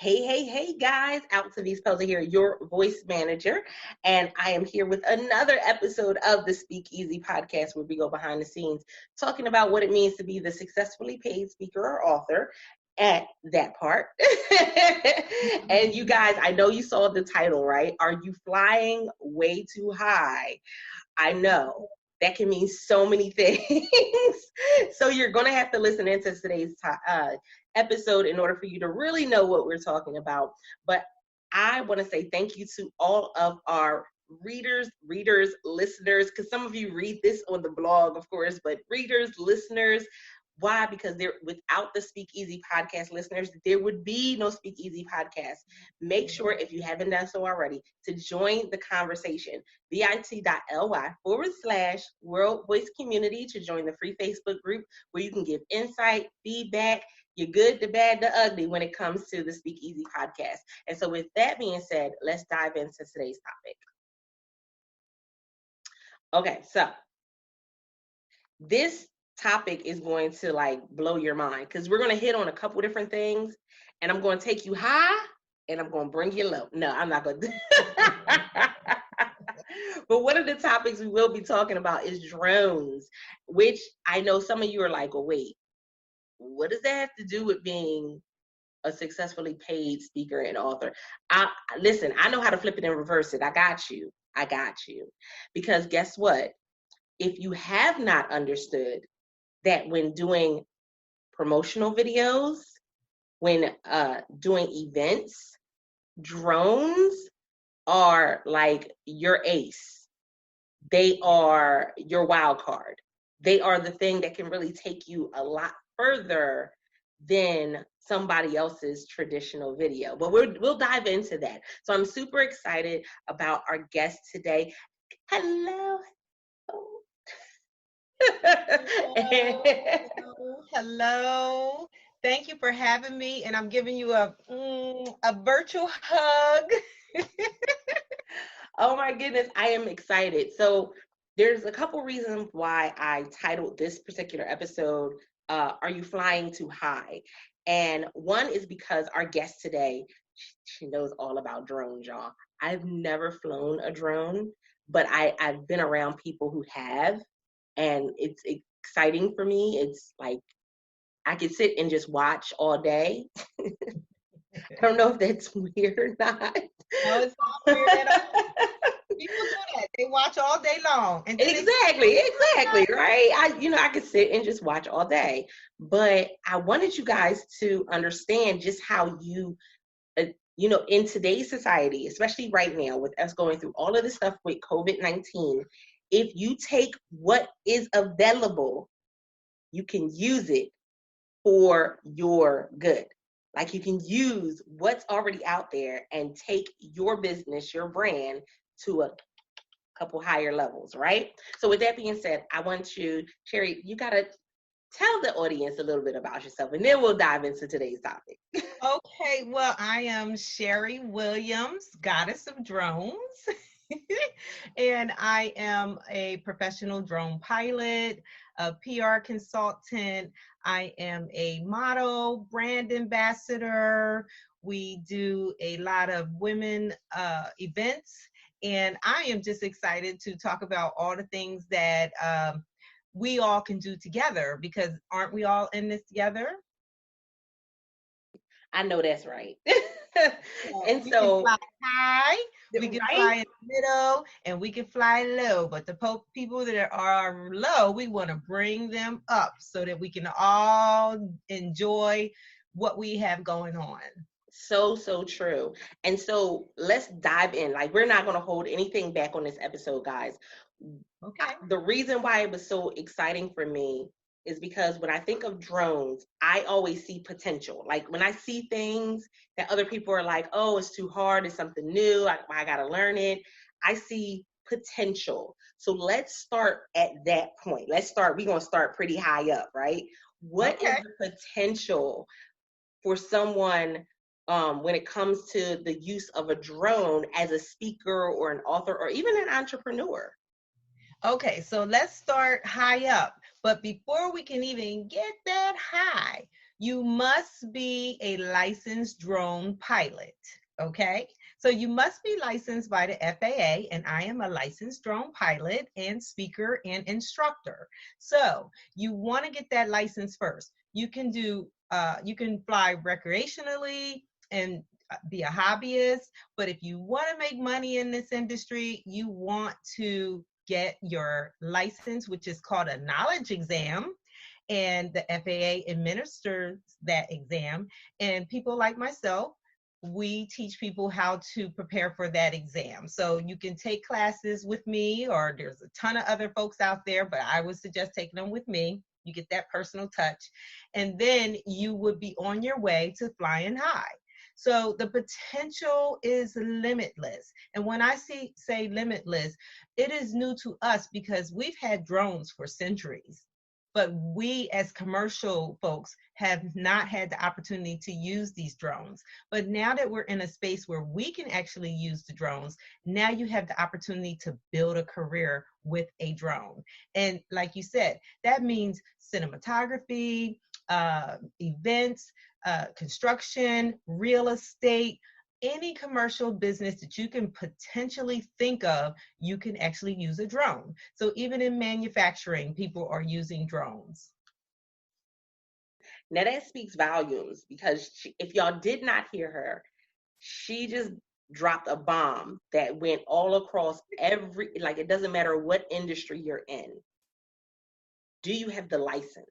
Hey, guys, out to these Pelza here, your voice manager. And I am here with another episode of the Speak Easy podcast where we go behind the scenes talking about what it means to be the successfully paid speaker or author at that part. And you guys, I know you saw the title, right? Are you flying way too high? I know that can mean so many things. So you're going to have to listen into today's episode in order for you to really know what we're talking about. But I want to say thank you to all of our readers, listeners, because some of you read this on the blog, of course, but readers, listeners. Why? Because without the Speak Easy podcast listeners, there would be no Speak Easy podcast. Make sure, if you haven't done so already, to join the conversation. bit.ly/World Voice Community to join the free Facebook group where you can give insight, feedback, your good, the bad, the ugly when it comes to the Speak Easy podcast. And so with that being said, let's dive into today's topic. Okay, so this topic is going to blow your mind because we're going to hit on a couple different things, and I'm going to take you high and I'm going to bring you low. No, I'm not going to. But one of the topics we will be talking about is drones, which I know some of you are like, oh, wait, what does that have to do with being a successfully paid speaker and author? Listen, I know how to flip it and reverse it. I got you. Because guess what? If you have not understood that when doing promotional videos, when doing events, drones are like your ace. They are your wild card. They are the thing that can really take you a lot further than somebody else's traditional video. But we'll dive into that. So I'm super excited about our guest today. Hello. Hello. Thank you for having me, and I'm giving you a virtual hug. Oh my goodness, I am excited. So there's a couple reasons why I titled this particular episode, Are You Flying Too High? And one is because our guest today, she knows all about drones, y'all. I've never flown a drone, but I've been around people who have, and it's exciting for me. It's like I could sit and just watch all day. I don't know if that's weird or not. No, it's not weird at all. People do that. They watch all day long. And Exactly, right? I could sit and just watch all day. But I wanted you guys to understand just how in today's society, especially right now with us going through all of this stuff with COVID-19, if you take what is available, you can use it for your good. Like you can use what's already out there and take your business, your brand to a couple higher levels, right? So with that being said, I want you, Shari, you got to tell the audience a little bit about yourself, and then we'll dive into today's topic. Okay, well, I am Shari Williams, goddess of drones. And I am a professional drone pilot, a PR consultant. I am a model, brand ambassador. We do a lot of women events. And I am just excited to talk about all the things that we all can do together, because aren't we all in this together? I know that's right. And we can fly high, we can fly in the middle, and we can fly low. But the people that are low, we want to bring them up so that we can all enjoy what we have going on. So true. And so let's dive in. Like, we're not going to hold anything back on this episode, guys. Okay. The reason why it was so exciting for me is because when I think of drones, I always see potential. Like when I see things that other people are like, oh, it's too hard, it's something new, I got to learn it, I see potential. So let's start at that point. We're going to start pretty high up, right? What is the potential for someone when it comes to the use of a drone as a speaker or an author or even an entrepreneur? Okay, so let's start high up. But before we can even get that high, You must be a licensed drone pilot, okay? So you must be licensed by the FAA, and I am a licensed drone pilot and speaker and instructor. So you want to get that license first. You can fly recreationally and be a hobbyist, but if you want to make money in this industry, you want to get your license, which is called a knowledge exam, and the FAA administers that exam. And people like myself, we teach people how to prepare for that exam. So you can take classes with me, or there's a ton of other folks out there, but I would suggest taking them with me. You get that personal touch, and then you would be on your way to flying high. So the potential is limitless. And when I say limitless, it is new to us because we've had drones for centuries. But we as commercial folks have not had the opportunity to use these drones. But now that we're in a space where we can actually use the drones, now you have the opportunity to build a career with a drone. And like you said, that means cinematography, events, construction, real estate, any commercial business that you can potentially think of, you can actually use a drone. So even in manufacturing, people are using drones. Now that speaks volumes because if y'all did not hear her, she just dropped a bomb that went all across like it doesn't matter what industry you're in. Do you have the license?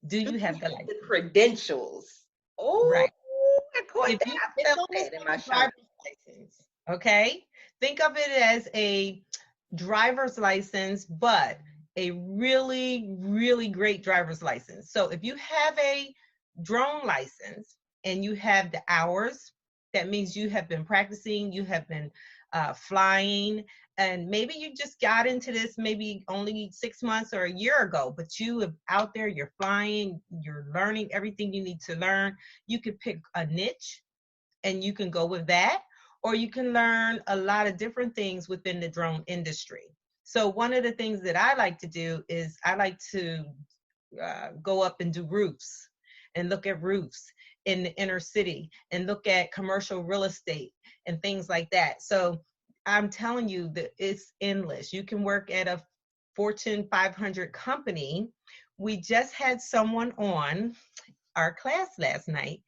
Do you have the license? The credentials? Oh, right. I caught If that. you I felt that in my driver's license, okay? Think of it as a driver's license, but a really, really great driver's license. So if you have a drone license and you have the hours, that means you have been practicing, you have been flying, and maybe you just got into this maybe only 6 months or a year ago, but you have out there, you're flying, you're learning everything you need to learn. You could pick a niche and you can go with that, or you can learn a lot of different things within the drone industry. So one of the things that I like to do is I like to go up and do roofs and look at roofs in the inner city and look at commercial real estate and things like that. So I'm telling you that it's endless. You can work at a Fortune 500 company. We just had someone on our class last night.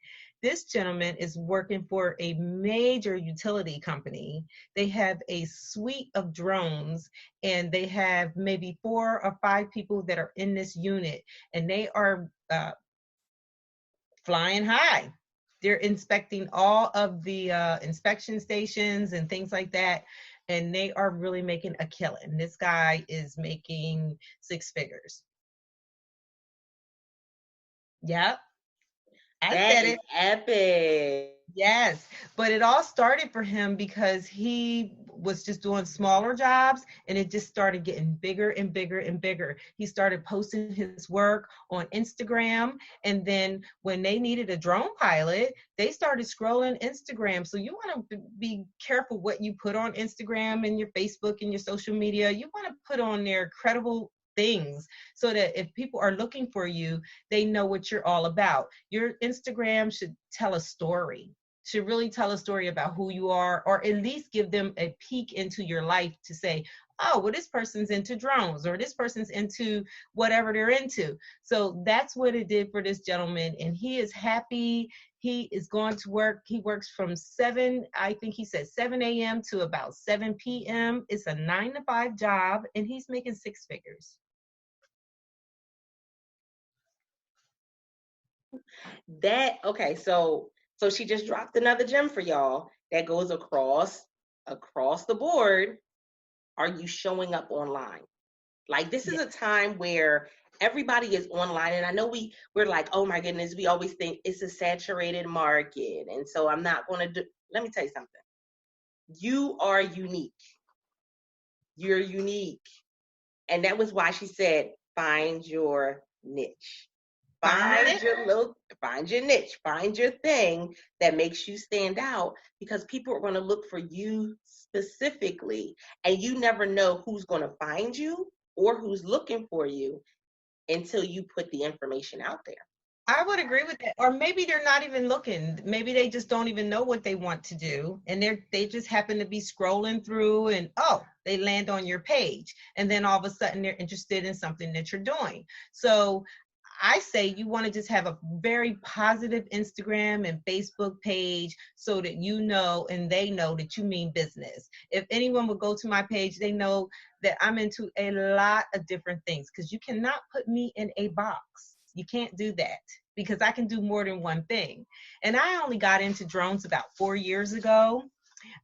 This gentleman is working for a major utility company. They have a suite of drones, and they have maybe 4 or 5 people that are in this unit, and they are flying high. They're inspecting all of the inspection stations and things like that, and they are really making a killing. This guy is making 6 figures. Yep. I said it. Epic. Yes, but it all started for him because he was just doing smaller jobs, and it just started getting bigger and bigger and bigger. He started posting his work on Instagram, and then when they needed a drone pilot, they started scrolling Instagram. So you want to be careful what you put on Instagram and your Facebook and your social media. You want to put on there credible things so that if people are looking for you, they know what you're all about. Your Instagram should tell a story, should really tell a story about who you are, or at least give them a peek into your life to say, oh, well, this person's into drones, or this person's into whatever they're into. So that's what it did for this gentleman, and he is happy. He is going to work. He works from 7, I think he said 7 a.m. to about 7 p.m. It's a 9-to-5 job, and he's making 6 figures. Okay, so she just dropped another gem for y'all that goes across the board. Are you showing up online? Like, this is a time where everybody is online, and I know we're like, oh my goodness, we always think it's a saturated market, and so I'm not going to do. Let me tell you something. You are unique. You're unique, and that was why she said, find your niche. Find your niche, find your thing that makes you stand out, because people are going to look for you specifically, and you never know who's going to find you or who's looking for you until you put the information out there. I would agree with that. Or maybe they're not even looking. Maybe they just don't even know what they want to do. And they just happen to be scrolling through and they land on your page. And then all of a sudden they're interested in something that you're doing. So I say you want to just have a very positive Instagram and Facebook page so that you know and they know that you mean business. If anyone would go to my page, they know that I'm into a lot of different things because you cannot put me in a box. You can't do that because I can do more than one thing. And I only got into drones about 4 years ago.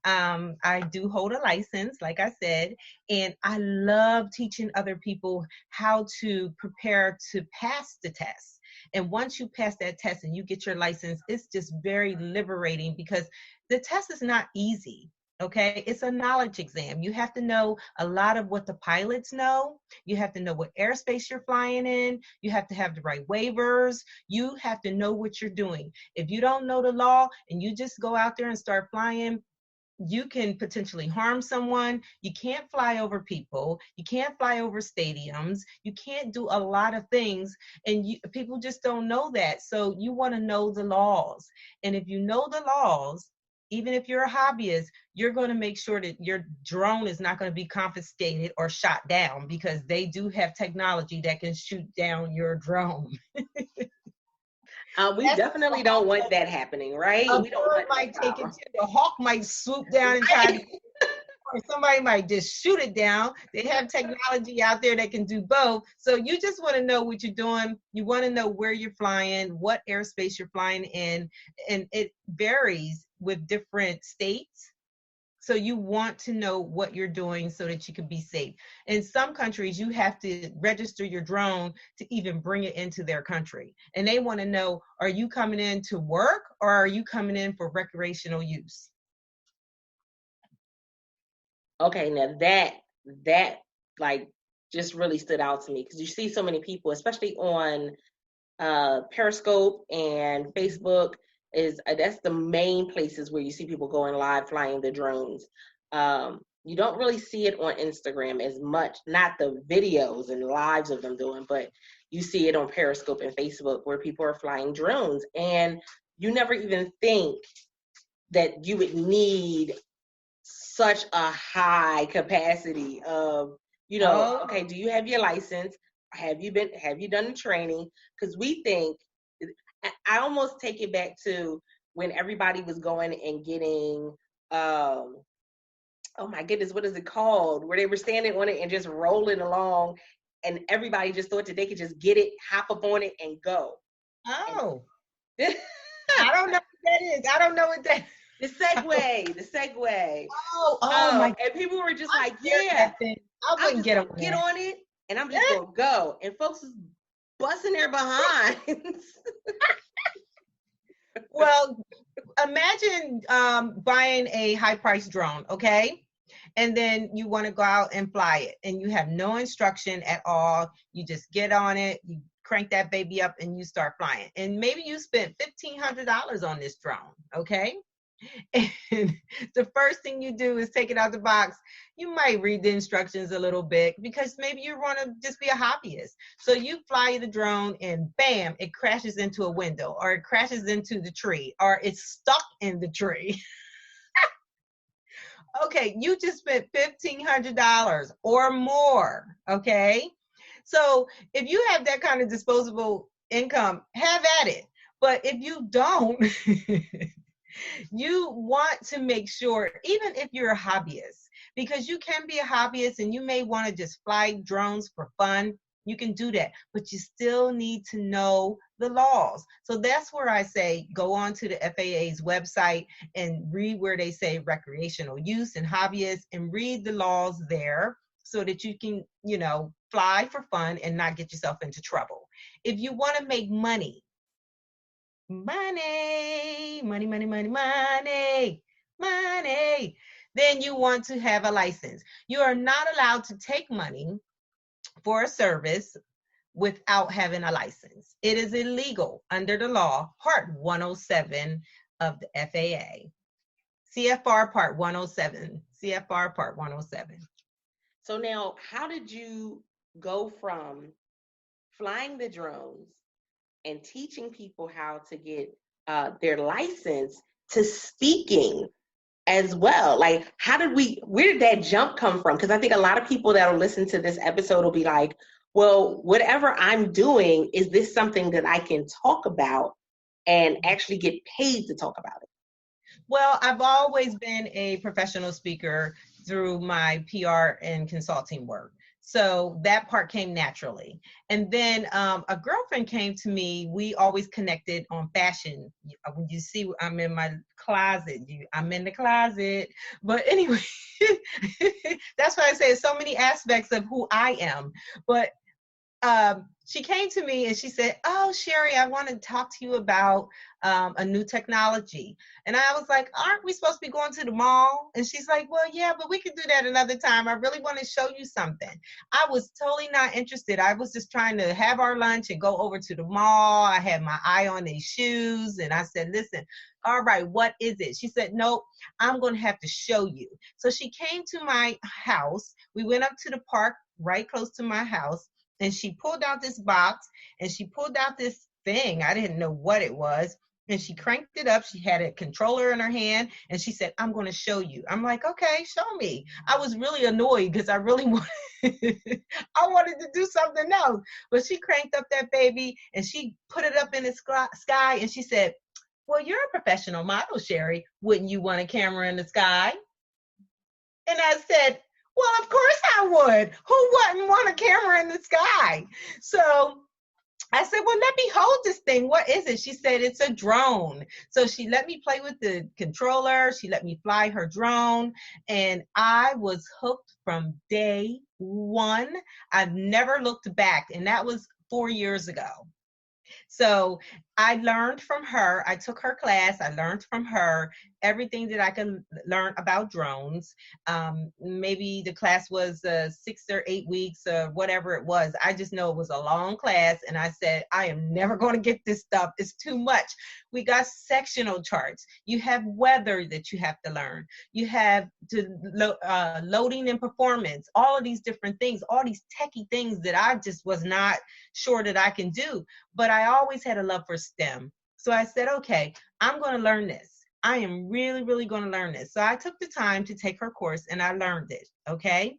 I do hold a license, like I said, and I love teaching other people how to prepare to pass the test. And once you pass that test and you get your license, it's just very liberating because the test is not easy. Okay, it's a knowledge exam. You have to know a lot of what the pilots know. You have to know what airspace you're flying in. You have to have the right waivers. You have to know what you're doing. If you don't know the law and you just go out there and start flying, you can potentially harm someone. You can't fly over people. You can't fly over stadiums. You can't do a lot of things. And people just don't know that. So you want to know the laws. And if you know the laws, even if you're a hobbyist, you're going to make sure that your drone is not going to be confiscated or shot down because they do have technology that can shoot down your drone. We definitely don't want that happening, right? A We don't bird want might that take it problem. to the hawk might swoop down and try to, or somebody might just shoot it down. They have technology out there that can do both. So you just want to know what you're doing. You want to know where you're flying, what airspace you're flying in, and it varies with different states. So you want to know what you're doing so that you can be safe. In some countries, you have to register your drone to even bring it into their country. And they want to know, are you coming in to work or are you coming in for recreational use? Okay, now that like just really stood out to me because you see so many people, especially on Periscope and Facebook, is that's the main places where you see people going live flying the drones. You don't really see it on Instagram as much, not the videos and lives of them doing, but you see it on Periscope and Facebook where people are flying drones, and you never even think that you would need such a high capacity of, Oh, okay, do you have your license? Have you done the training? Because we think, I almost take it back to when everybody was going and getting, oh my goodness, what is it called? Where they were standing on it and just rolling along, and everybody just thought that they could just get it, hop up on it, and go. And oh, I don't know what that is. I don't know what that. the segue. Oh my! And people were just I'm like, scared of yeah, that thing. I I'm wouldn't just get gonna on get that. on it and I'm just gonna go. And folks is busting their behinds. Well, imagine buying a high price drone, okay? And then you want to go out and fly it, and you have no instruction at all. You just get on it, you crank that baby up, and you start flying. And maybe you spent $1,500 on this drone, okay? And the first thing you do is take it out the box. You might read the instructions a little bit because maybe you want to just be a hobbyist. So you fly the drone and bam, it crashes into a window or it crashes into the tree or it's stuck in the tree. Okay, you just spent $1,500 or more. Okay. So if you have that kind of disposable income, have at it. But if you don't, you want to make sure, even if you're a hobbyist, because you can be a hobbyist and you may want to just fly drones for fun, you can do that, but you still need to know the laws. So that's where I say go on to the FAA's website and read where they say recreational use and hobbyists and read the laws there so that you can, fly for fun and not get yourself into trouble. If you want to make money, money, money, money, money, money, money, then you want to have a license. You are not allowed to take money for a service without having a license. It is illegal under the law, Part 107 of the FAA. CFR Part 107. CFR Part 107. So now, how did you go from flying the drones and teaching people how to get their license to speaking as well. Like, where did that jump come from? Because I think a lot of people that will listen to this episode will be like, well, whatever I'm doing, is this something that I can talk about and actually get paid to talk about it? Well, I've always been a professional speaker through my PR and consulting work. So that part came naturally. And then a girlfriend came to me. We always connected on fashion. When you see, I'm in my closet. I'm in the closet. But anyway, that's why I say so many aspects of who I am. But she came to me and she said, "Oh, Shari, I want to talk to you about a new technology." And I was like, "Aren't we supposed to be going to the mall?" And she's like, "Well, yeah, but we can do that another time. I really want to show you something." I was totally not interested. I was just trying to have our lunch and go over to the mall. I had my eye on these shoes and I said, "Listen, all right, what is it?" She said, "Nope, I'm going to have to show you." So she came to my house. We went up to the park right close to my house. And she pulled out this box and she pulled out this thing. I didn't know what it was. And she cranked it up. She had a controller in her hand and she said, "I'm going to show you." I'm like, "Okay, show me." I was really annoyed because I really wanted, I wanted to do something else. But she cranked up that baby and she put it up in the sky and she said, "Well, you're a professional model, Shari. Wouldn't you want a camera in the sky?" And I said, "Well, of course I would. Who wouldn't want a camera in the sky?" So I said, "Well, let me hold this thing. What is it?" She said, "It's a drone." So she let me play with the controller. She let me fly her drone. And I was hooked from day one. I've never looked back. And that was 4 years ago. So I learned from her. I took her class. I learned from her everything that I could learn about drones. Maybe the class was 6 or 8 weeks or whatever it was. I just know it was a long class. And I said, I am never going to get this stuff. It's too much. We got sectional charts. You have weather that you have to learn. You have loading and performance, all of these different things, all these techie things that I just was not sure that I can do. But I always had a love for STEM. So I said, okay, I'm going to learn this. I am really, really going to learn this. So I took the time to take her course and I learned it. Okay.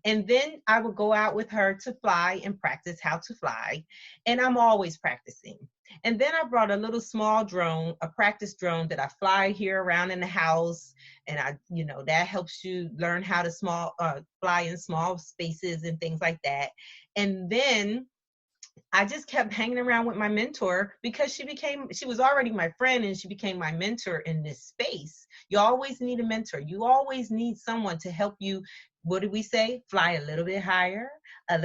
And then I would go out with her to fly and practice how to fly. And I'm always practicing. And then I brought a little small drone, a practice drone that I fly here around in the house. And that helps you learn how to fly in small spaces and things like that. And then I just kept hanging around with my mentor because she was already my friend and she became my mentor in this space. You always need a mentor. You always need someone to help you. What did we say? Fly a little bit higher, and a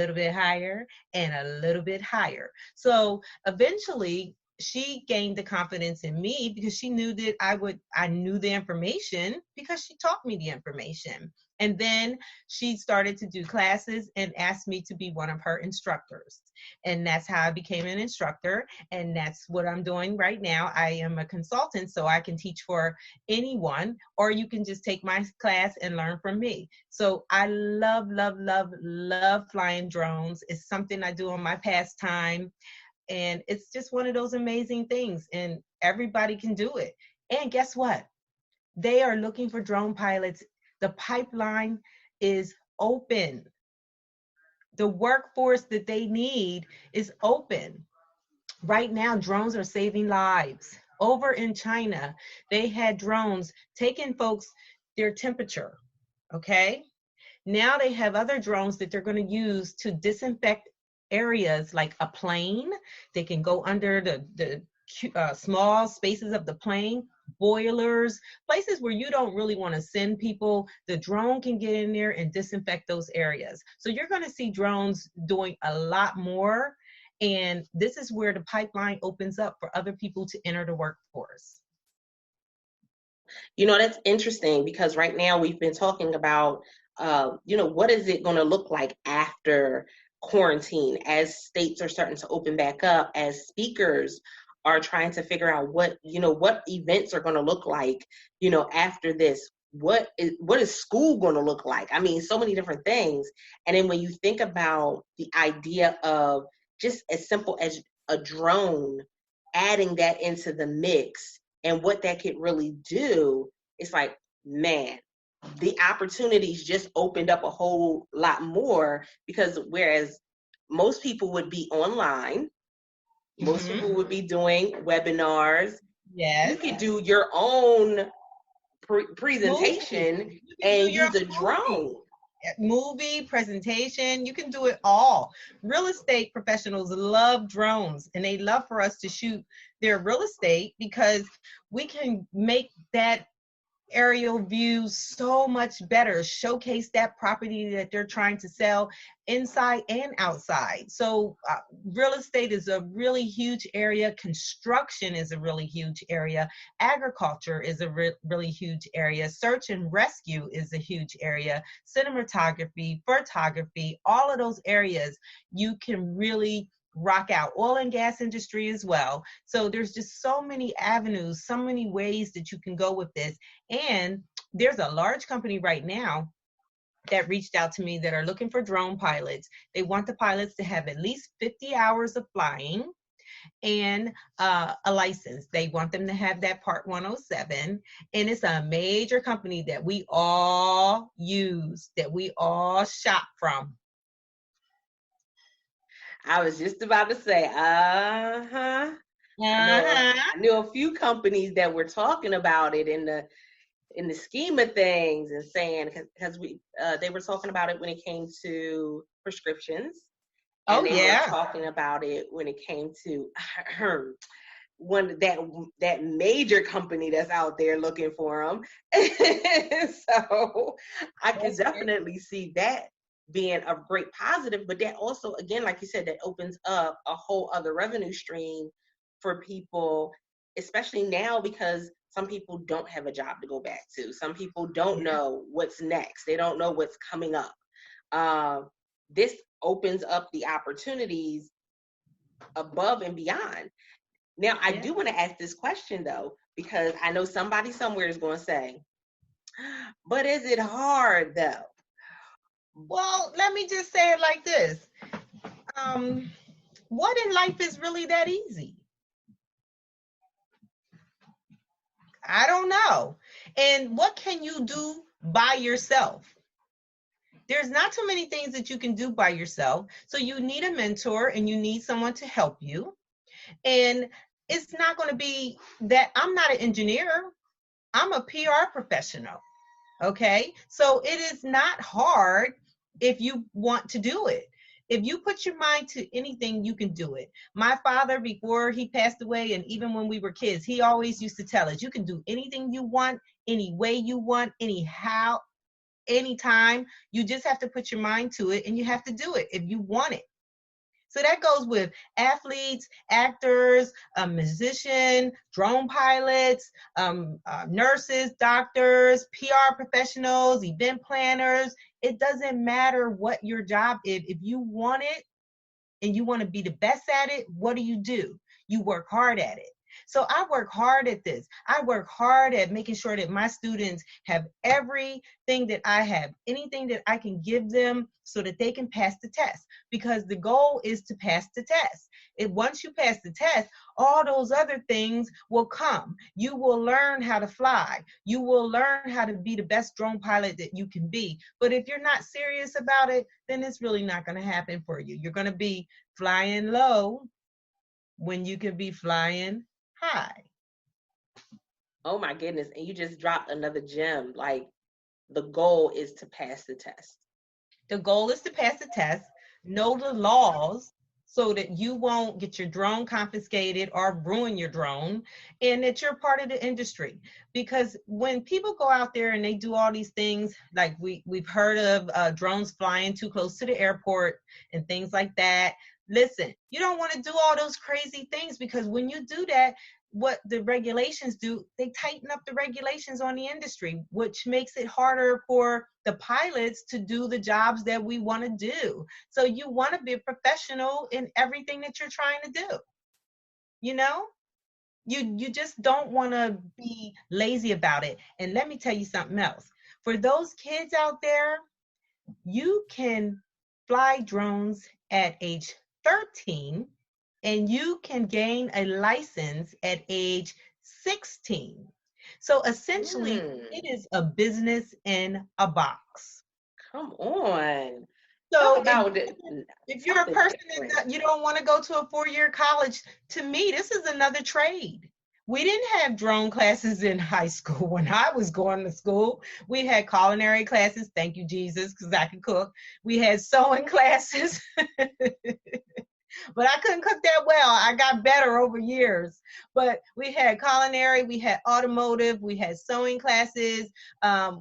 little bit higher. So eventually she gained the confidence in me because she knew that I knew the information because she taught me the information. And then she started to do classes and asked me to be one of her instructors. And that's how I became an instructor. And that's what I'm doing right now. I am a consultant, so I can teach for anyone, or you can just take my class and learn from me. So I love, love, love, love flying drones. It's something I do on my pastime. And it's just one of those amazing things. And everybody can do it. And guess what? They are looking for drone pilots. The pipeline is open. The workforce that they need is open. Right now, drones are saving lives. Over in China, they had drones taking folks their temperature, okay? Now they have other drones that they're going to use to disinfect areas like a plane. They can go under the small spaces of the plane, boilers, places where you don't really want to send people. The drone can get in there and disinfect those areas. So you're going to see drones doing a lot more. And this is where the pipeline opens up for other people to enter the workforce. That's interesting because right now we've been talking about, what is it going to look like after quarantine as states are starting to open back up, as speakers are trying to figure out what events are going to look like, after this. What is school going to look like? I mean, so many different things. And then when you think about the idea of just as simple as a drone, adding that into the mix and what that could really do, it's like, man, the opportunities just opened up a whole lot more, because whereas most people would be online, most people would be doing webinars. Yes. You could do your own presentation and use a drone. Movie presentation, you can do it all. Real estate professionals love drones, and they love for us to shoot their real estate because we can make that aerial view so much better, showcase that property that they're trying to sell inside and outside. So real estate is a really huge area. Construction is a really huge area. Agriculture is a really huge area. Search and rescue is a huge area. Cinematography, photography, all of those areas you can really rock out. Oil and gas industry as well. So there's just so many avenues, so many ways that you can go with this. And there's a large company right now that reached out to me that are looking for drone pilots. They want the pilots to have at least 50 hours of flying and a license. They want them to have that Part 107. And it's a major company that we all use, that we all shop from. I was just about to say, I knew a few companies that were talking about it in the scheme of things, and saying, because they were talking about it when it came to prescriptions. And they were talking about it when it came to that major company that's out there looking for them. So I can definitely see that being a great positive, but that also, again, like you said, that opens up a whole other revenue stream for people, especially now, because some people don't have a job to go back to. Some people don't know what's next. They don't know what's coming up. This opens up the opportunities above and beyond. Now, I do want to ask this question, though, because I know somebody somewhere is going to say, but is it hard, though? Well, let me just say it like this. What in life is really that easy? I don't know. And what can you do by yourself? There's not too many things that you can do by yourself. So you need a mentor and you need someone to help you. And it's not going to be that I'm not an engineer. I'm a PR professional. Okay. So it is not hard if you want to do it. If you put your mind to anything, you can do it. My father, before he passed away, and even when we were kids, he always used to tell us, you can do anything you want, any way you want, anyhow, anytime. You just have to put your mind to it, and you have to do it if you want it. So that goes with athletes, actors, a musician, drone pilots, nurses, doctors, PR professionals, event planners. It doesn't matter what your job is. If you want it and you want to be the best at it, what do? You work hard at it. So I work hard at this. I work hard at making sure that my students have everything that I have, anything that I can give them so that they can pass the test, because the goal is to pass the test. And once you pass the test, all those other things will come. You will learn how to fly. You will learn how to be the best drone pilot that you can be. But if you're not serious about it, then it's really not going to happen for you. You're going to be flying low when you can be flying high. Oh my goodness. And you just dropped another gem. Like, the goal is to pass the test. The goal is to pass the test, know the laws so that you won't get your drone confiscated or ruin your drone, and that you're part of the industry. Because when people go out there and they do all these things, like we've heard of drones flying too close to the airport and things like that, listen, you don't want to do all those crazy things, because when you do that, what the regulations do, they tighten up the regulations on the industry, which makes it harder for the pilots to do the jobs that we want to do. So you want to be a professional in everything that you're trying to do. You know, you just don't want to be lazy about it. And let me tell you something else. For those kids out there, you can fly drones at age 13 and you can gain a license at age 16. So essentially, Hmm. it is a business in a box. Come on. Talk So about if you're a something person different. that you don't want to go to a 4-year college, to me, this is another trade. We didn't have drone classes in high school when I was going to school. We had culinary classes, thank you, Jesus, because I can cook. We had sewing classes, but I couldn't cook that well. I got better over years. But we had culinary, we had automotive, we had sewing classes,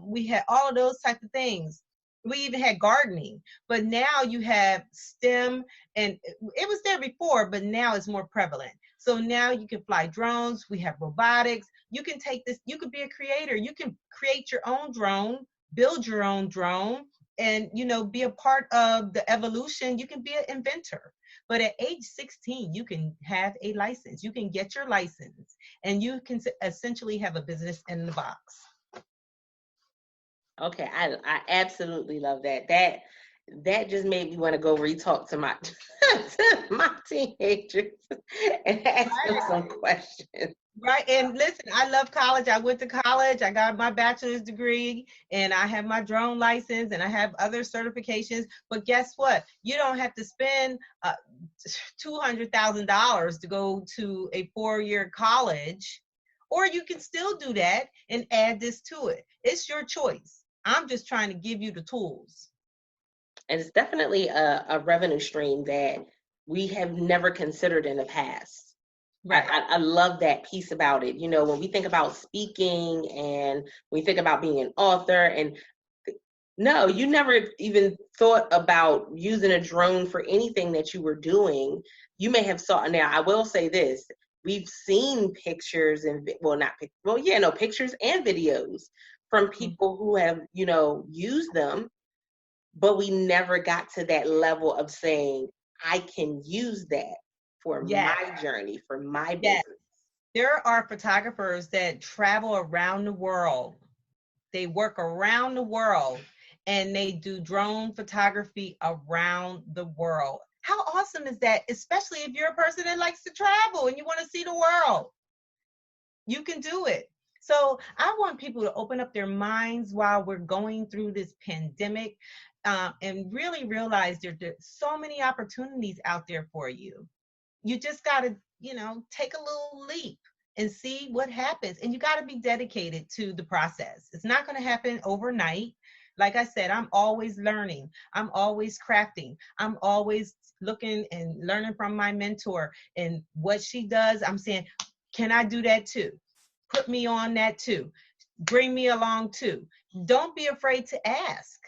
we had all of those type of things. We even had gardening, but now you have STEM, and it was there before, but now it's more prevalent. So now you can fly drones. We have robotics. You can take this. You could be a creator. You can create your own drone, build your own drone, and be a part of the evolution. You can be an inventor. But at age 16, you can have a license. You can get your license, and you can essentially have a business in the box. Okay, I absolutely love that. That just made me want to go re-talk to my to my teenagers and ask them Right. some questions. Right. And listen, I love college. I went to college. I got my bachelor's degree, and I have my drone license, and I have other certifications. But guess what? You don't have to spend $200,000 to go to a 4-year college, or you can still do that and add this to it. It's your choice. I'm just trying to give you the tools. And it's definitely a revenue stream that we have never considered in the past. Right. I love that piece about it. When we think about speaking and we think about being an author, and no, you never even thought about using a drone for anything that you were doing. You may have saw. Now, I will say this: we've seen pictures and pictures and videos from people who have used them, but we never got to that level of saying, I can use that for Yes. my journey, for my Yes. business. There are photographers that travel around the world. They work around the world, and they do drone photography around the world. How awesome is that? Especially if you're a person that likes to travel and you want to see the world. You can do it. So I want people to open up their minds while we're going through this pandemic, and really realize there's so many opportunities out there for you. You just got to, take a little leap and see what happens. And you got to be dedicated to the process. It's not going to happen overnight. Like I said, I'm always learning. I'm always crafting. I'm always looking and learning from my mentor, and what she does. I'm saying, can I do that too? Put me on that too. Bring me along too. Don't be afraid to ask.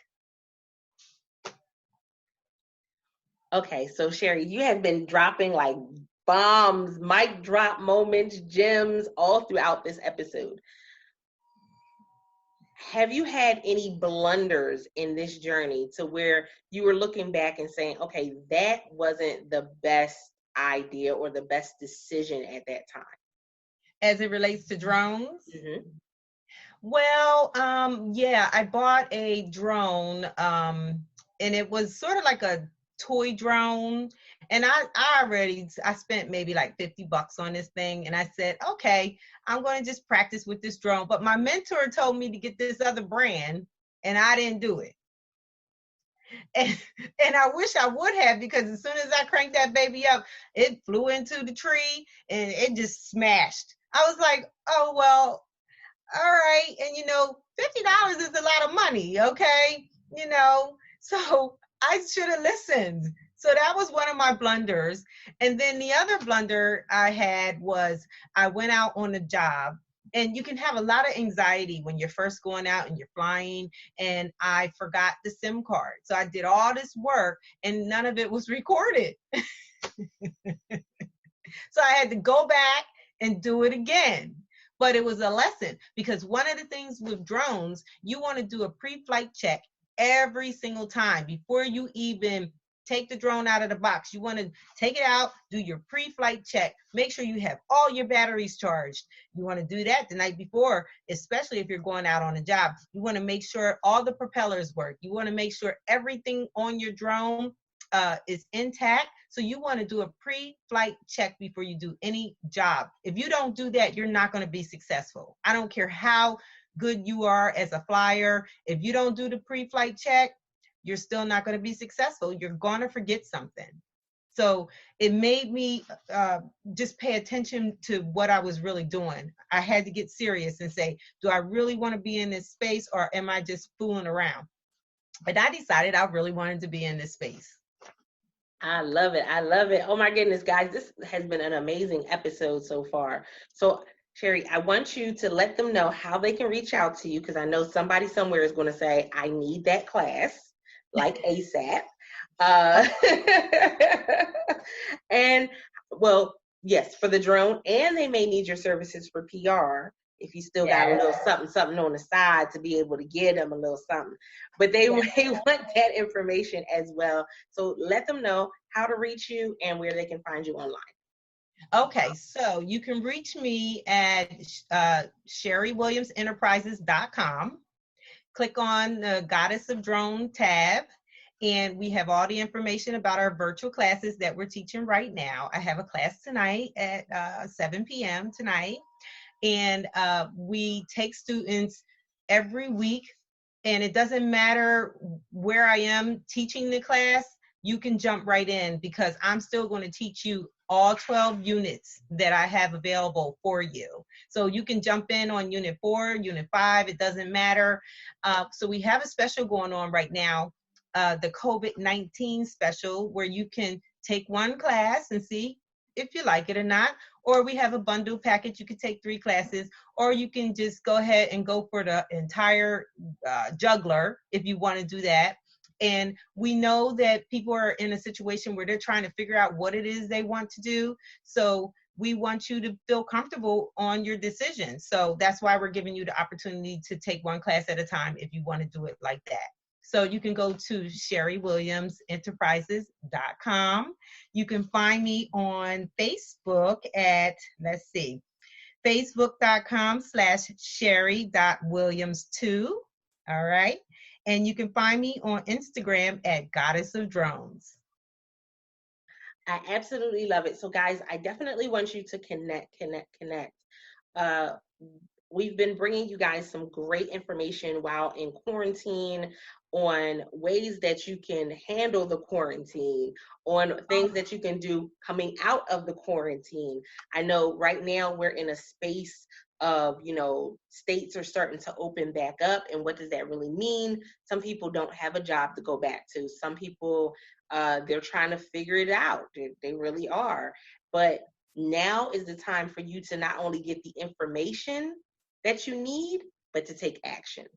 Okay, so Shari, you have been dropping like bombs, mic drop moments, gems all throughout this episode. Have you had any blunders in this journey to where you were looking back and saying, okay, that wasn't the best idea or the best decision at that time? As it relates to drones? Mm-hmm. Well, yeah, I bought a drone, and it was sort of like a toy drone. And I spent maybe like $50 on this thing. And I said, okay, I'm going to just practice with this drone. But my mentor told me to get this other brand, and I didn't do it. And I wish I would have, because as soon as I cranked that baby up, it flew into the tree and it just smashed. I was like, oh, well, all right. And $50 is a lot of money, okay? So I should have listened. So that was one of my blunders. And then the other blunder I had was I went out on a job, and you can have a lot of anxiety when you're first going out and you're flying. And I forgot the SIM card. So I did all this work and none of it was recorded. So I had to go back and do it again. But it was a lesson, because one of the things with drones, you want to do a pre-flight check every single time before you even take the drone out of the box. You want to take it out, do your pre-flight check, make sure you have all your batteries charged. You want to do that the night before, especially if you're going out on a job. You want to make sure all the propellers work. You want to make sure everything on your drone is intact. So you want to do a pre-flight check before you do any job. If you don't do that, you're not going to be successful. I don't care how good you are as a flyer. If you don't do the pre-flight check, you're still not going to be successful. You're going to forget something. So it made me just pay attention to what I was really doing. I had to get serious and say, do I really want to be in this space, or am I just fooling around? But I decided I really wanted to be in this space. I love it. I love it. Oh my goodness, guys, this has been an amazing episode so far. So Shari, I want you to let them know how they can reach out to you, because I know somebody somewhere is going to say, I need that class, like ASAP. And well, yes, for the drone, and they may need your services for PR if you still got a little something on the side to be able to give them a little something. But they may want that information as well. So let them know how to reach you and where they can find you online. Okay, so you can reach me at ShariWilliamsEnterprises.com. Click on the Goddess of Drone tab, and we have all the information about our virtual classes that we're teaching right now. I have a class tonight at 7 p.m. tonight, and we take students every week, and it doesn't matter where I am teaching the class. You can jump right in, because I'm still going to teach you all 12 units that I have available for you. So you can jump in on unit 4, unit 5, it doesn't matter. So we have a special going on right now, the COVID-19 special, where you can take one class and see if you like it or not, or we have a bundle package. You can take 3 classes, or you can just go ahead and go for the entire juggler if you want to do that. And we know that people are in a situation where they're trying to figure out what it is they want to do. So we want you to feel comfortable on your decision. So that's why we're giving you the opportunity to take one class at a time if you want to do it like that. So you can go to ShariWilliamsEnterprises.com. You can find me on Facebook at, Facebook.com/Shari.Williams2. All right. And you can find me on Instagram at Goddess of Drones. I absolutely love it. So guys, I definitely want you to connect. We've been bringing you guys some great information while in quarantine on ways that you can handle the quarantine, on things that you can do coming out of the quarantine. I know right now we're in a space of, states are starting to open back up. And what does that really mean? Some people don't have a job to go back to. Some people, they're trying to figure it out. They really are. But now is the time for you to not only get the information that you need, but to take action.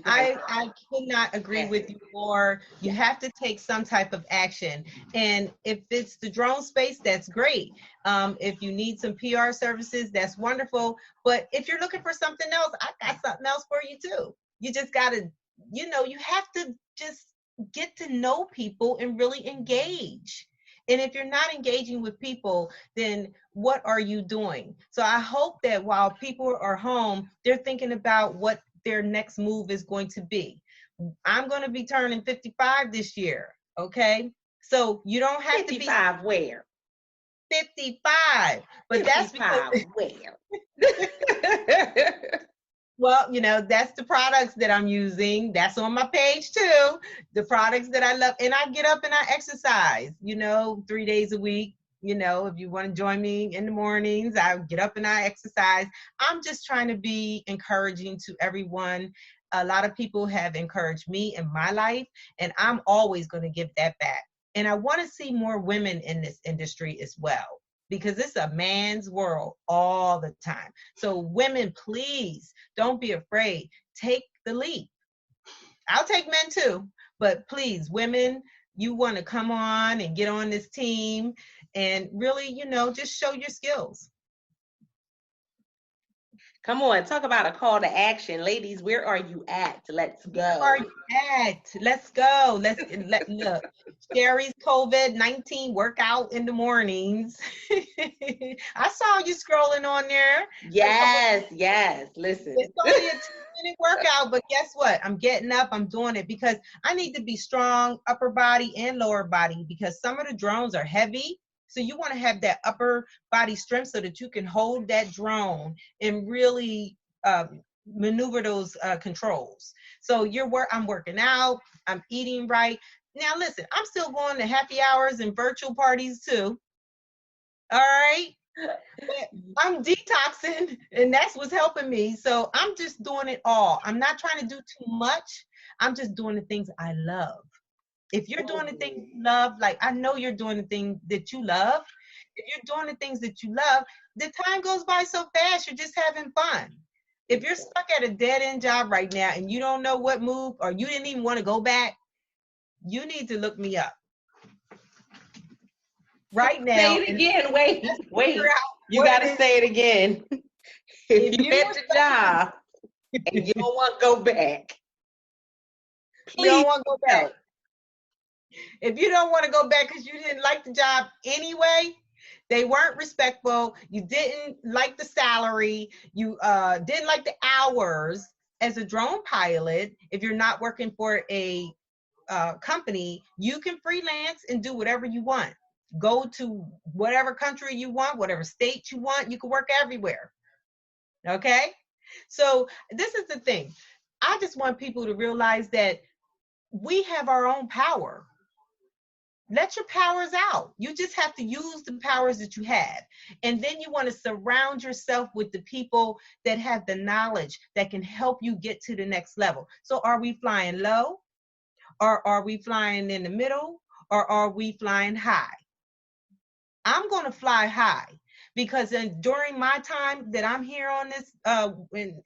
I could not agree with you more. You have to take some type of action. And if it's the drone space, that's great. If you need some PR services, that's wonderful. But if you're looking for something else, I got something else for you too. You just got to, you have to just get to know people and really engage. And if you're not engaging with people, then what are you doing? So I hope that while people are home, they're thinking about what their next move is going to be. I'm going to be turning 55 this year, okay? So you don't have 55 to be 55 where? 55. But 55 that's because where? Well, that's the products that I'm using. That's on my page too. The products that I love. And I get up and I exercise, 3 days a week. If you want to join me in the mornings, I get up and I exercise. I'm just trying to be encouraging to everyone. A lot of people have encouraged me in my life, and I'm always going to give that back. And I want to see more women in this industry as well, because it's a man's world all the time. So women, please don't be afraid. Take the leap. I'll take men too, but please, women, you want to come on and get on this team and really, just show your skills. Come on, talk about a call to action. Ladies, where are you at? Let's Where go. are you at? Let's go. Look. Sherry's COVID-19 workout in the mornings. I saw you scrolling on there. Yes. Listen. It's only a 2-minute workout, but guess what? I'm getting up, I'm doing it because I need to be strong, upper body and lower body, because some of the drones are heavy. So you want to have that upper body strength so that you can hold that drone and really maneuver those controls. So I'm working out, I'm eating right. Now listen, I'm still going to happy hours and virtual parties too. All right. But I'm detoxing, and that's what's helping me. So I'm just doing it all. I'm not trying to do too much. I'm just doing the things I love. If you're doing the things you love, like I know you're doing the thing that you love. If you're doing the things that you love, the time goes by so fast, you're just having fun. If you're stuck at a dead-end job right now and you don't know what move, or you didn't even want to go back, you need to look me up right now. Say it again. Wait. You got to say it again. If you hit the job and you don't want to go back, please. You don't want to go back. If you don't want to go back because you didn't like the job anyway, they weren't respectful, you didn't like the salary, you didn't like the hours. As a drone pilot, if you're not working for a company, you can freelance and do whatever you want. Go to whatever country you want, whatever state you want. You can work everywhere. Okay? So this is the thing. I just want people to realize that we have our own power. Let your powers out. You just have to use the powers that you have. And then you want to surround yourself with the people that have the knowledge that can help you get to the next level. So are we flying low? Or are we flying in the middle? Or are we flying high? I'm going to fly high, because during my time that I'm here on this,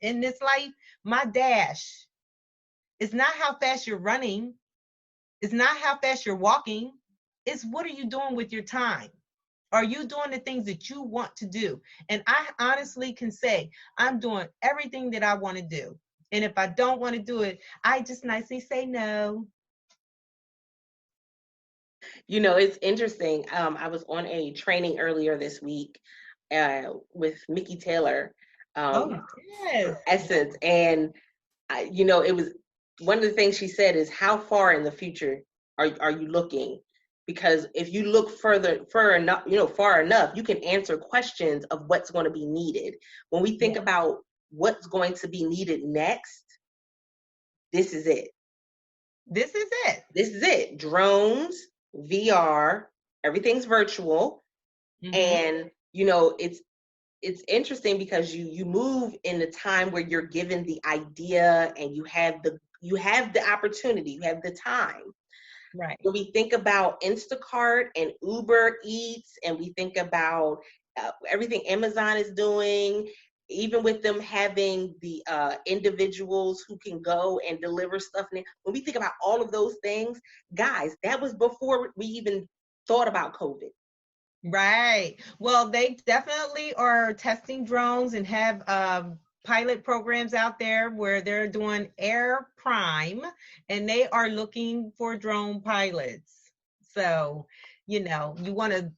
in this life, my dash is not how fast you're running. It's not how fast you're walking. It's what are you doing with your time? Are you doing the things that you want to do? And I honestly can say I'm doing everything that I want to do. And if I don't want to do it, I just nicely say no. You know, it's interesting. I was on a training earlier this week with Mickey Taylor, Yes. Essence, and you know, it was one of the things she said is, how far in the future are you looking? Because if you look far enough, you can answer questions of what's going to be needed. When we think about what's going to be needed next, this is it. This is it. This is it. Drones, VR, everything's virtual. Mm-hmm. And, you know, it's interesting because you move in the time where you're given the idea and you have the opportunity, you have the time. Right. When we think about Instacart and Uber Eats, and we think about everything Amazon is doing, even with them having the individuals who can go and deliver stuff. When we think about all of those things, guys, that was before we even thought about COVID. Right. Well, they definitely are testing drones and have pilot programs out there where they're doing Air Prime, and they are looking for drone pilots. So, you know, you want to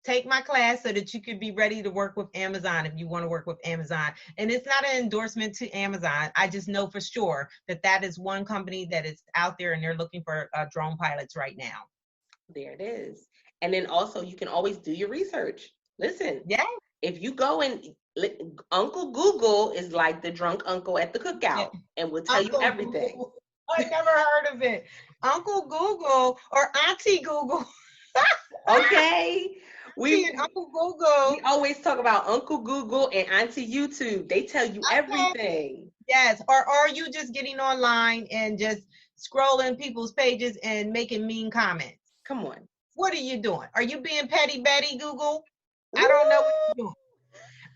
take my class so that you could be ready to work with Amazon if you want to work with Amazon. And it's not an endorsement to Amazon. I just know for sure that is one company that is out there and they're looking for drone pilots right now. There it is. And then also you can always do your research. Listen, if you go and Uncle Google is like the drunk uncle at the cookout and will tell you everything. Google. I never heard of it. Uncle Google or Auntie Google. Okay. Uncle Google. We always talk about Uncle Google and Auntie YouTube. They tell you everything. Yes. Or are you just getting online and just scrolling people's pages and making mean comments? Come on. What are you doing? Are you being petty Betty, Google? Ooh. I don't know what you're doing.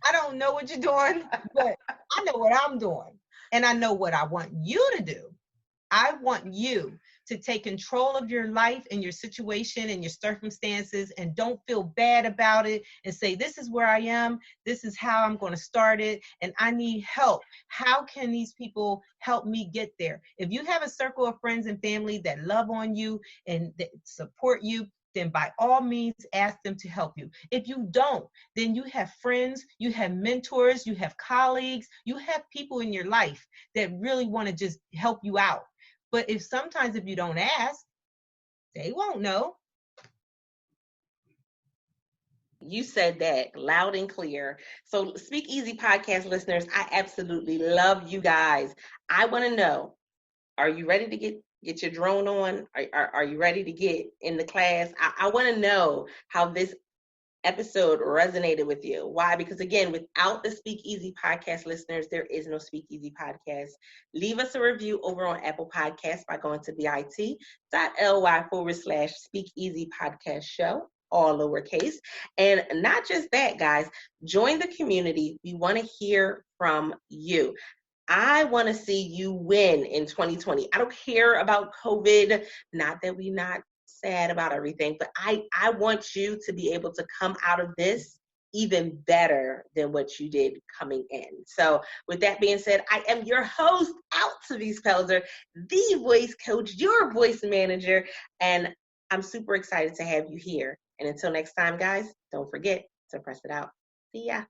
I don't know what you're doing, but I know what I'm doing. And I know what I want you to do. I want you to take control of your life and your situation and your circumstances, and don't feel bad about it, and say, this is where I am, this is how I'm going to start it, and I need help. How can these people help me get there? If you have a circle of friends and family that love on you and that support you, then by all means ask them to help you. If you don't, then you have friends, you have mentors, you have colleagues, you have people in your life that really want to just help you out. But if you don't ask, they won't know. You said that loud and clear. So Speak Easy podcast listeners, I absolutely love you guys. I want to know, are you ready to get your drone on? Are you ready to get in the class? I want to know how this episode resonated with you. Why? Because again, without the Speak Easy podcast listeners, there is no Speak Easy podcast. Leave us a review over on Apple Podcasts by going to bit.ly/Speak Easy podcast show, all lowercase. And not just that, guys, join the community. We want to hear from you. I want to see you win in 2020. I don't care about COVID. Not that we're not sad about everything, but I want you to be able to come out of this even better than what you did coming in. So with that being said, I am your host, Altavis Pelzer, the voice coach, your voice manager, and I'm super excited to have you here. And until next time, guys, don't forget to press it out. See ya.